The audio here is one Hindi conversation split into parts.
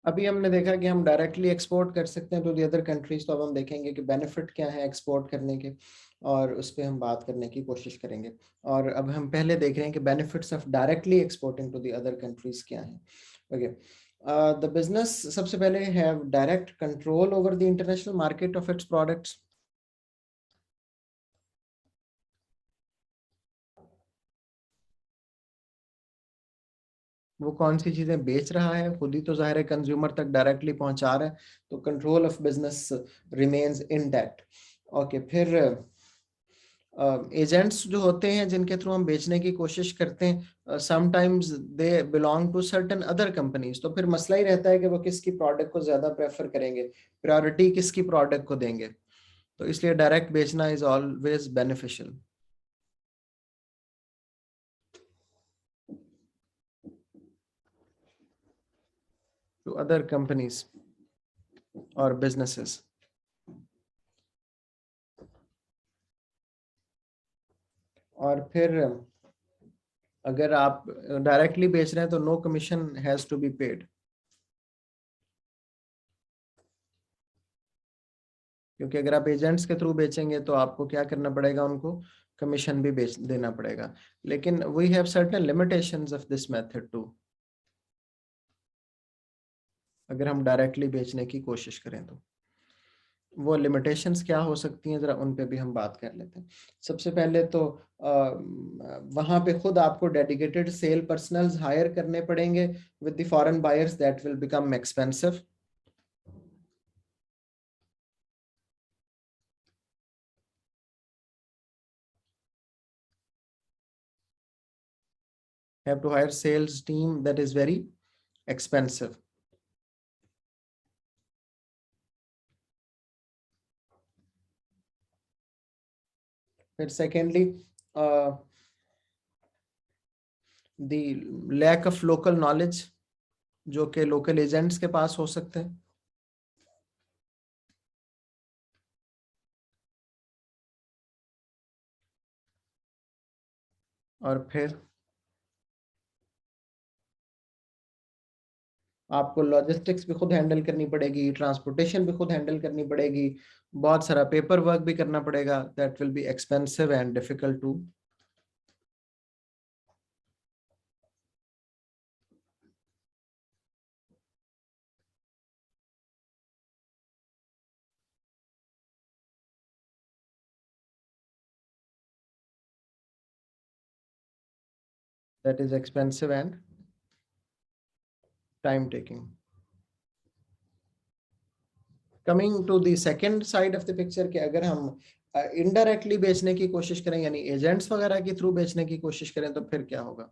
अभी हमने देखा कि हम डायरेक्टली एक्सपोर्ट कर सकते हैं टू दी अदर कंट्रीज, तो अब हम देखेंगे कि बेनिफिट क्या है एक्सपोर्ट करने के, और उस पर हम बात करने की कोशिश करेंगे। और अब हम पहले देख रहे हैं कि benefits of directly exporting to the other countries क्या हैं। ओके, द बिजनेस सबसे पहले have direct control over the international market of its products. वो कौन सी चीजें बेच रहा है, खुद ही तो जाहिर है कंज्यूमर तक डायरेक्टली पहुंचा रहा है, तो control of business remains intact. Okay, फिर एजेंट्स जो होते हैं जिनके थ्रू हम बेचने की कोशिश करते हैं, sometimes they belong to certain other companies, तो फिर मसला ही रहता है कि वो किसकी प्रोडक्ट को ज्यादा प्रेफर करेंगे, प्रायोरिटी किसकी प्रोडक्ट को देंगे। तो इसलिए डायरेक्ट बेचना is always beneficial to other companies और बिजनेसेस। और फिर अगर आप डायरेक्टली बेच रहे हैं तो no commission has to be paid, क्योंकि अगर आप एजेंट्स के थ्रू बेचेंगे तो आपको क्या करना पड़ेगा, उनको कमीशन भी बेच देना पड़ेगा। लेकिन we have certain limitations of this method too, अगर हम डायरेक्टली बेचने की कोशिश करें तो वो लिमिटेशंस क्या हो सकती हैं, जरा उन पे भी हम बात कर लेते हैं। सबसे पहले तो वहां पे खुद आपको डेडिकेटेड सेल पर्सनल्स हायर करने पड़ेंगे with the foreign buyers, that will become expensive. Have to hire sales team, that is very expensive. फिर secondly, uh, the lack of local knowledge जो कि local agents के पास हो सकते हैं। और फिर आपको लॉजिस्टिक्स भी खुद हैंडल करनी पड़ेगी, ट्रांसपोर्टेशन भी खुद हैंडल करनी पड़ेगी, बहुत सारा पेपर वर्क भी करना पड़ेगा, that will be expensive and difficult too. That is expensive and time taking. Coming to the second side of the picture, कि अगर हम इनडायरेक्टली बेचने की कोशिश करें, यानी एजेंट्स वगैरह के थ्रू बेचने की कोशिश करें, तो फिर क्या होगा।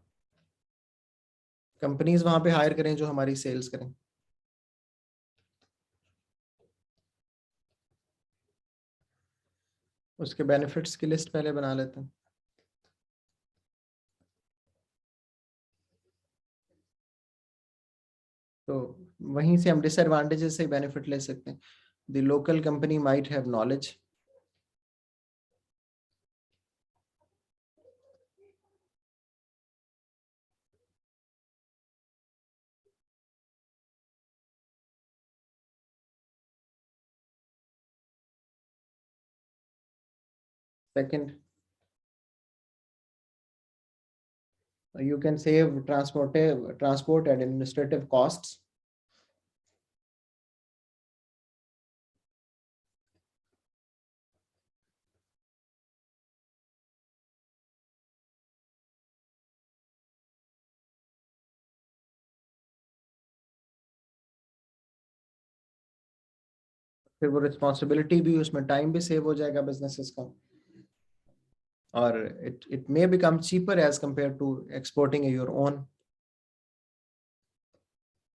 कंपनीज वहां पे हायर करें जो हमारी सेल्स करें। उसके बेनिफिट्स की लिस्ट पहले बना लेते हैं। तो वहीं से हम डिसएडवांटेजेस से बेनिफिट ले सकते हैं। The local company might have knowledge. Second, you can save transport and administrative costs. फिर वो रिस्पॉन्सिबिलिटी भी, उसमें टाइम भी सेव हो जाएगा बिजनेसेस का, और it may become cheaper as compare to exporting your own.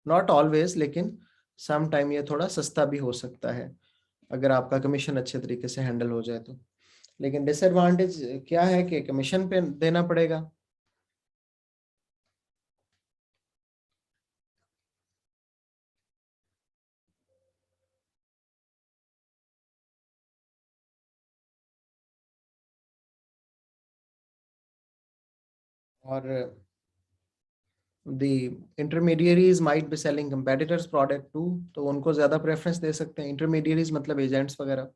Not always, लेकिन सम टाइम ये थोड़ा सस्ता भी हो सकता है अगर आपका कमीशन अच्छे तरीके से हैंडल हो जाए तो। लेकिन डिसएडवांटेज क्या है कि कमीशन पे देना पड़ेगा। और the intermediaries might be selling competitors product too, तो उनको ज़्यादा preference दे सकते हैं. Intermediaries मतलब agents वगैरह.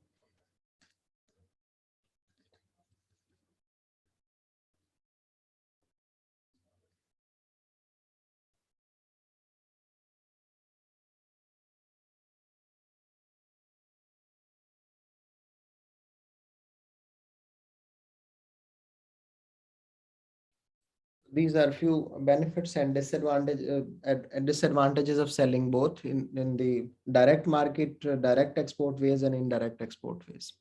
These are few benefits and disadvantages of selling both in the direct market, direct export ways and indirect export ways.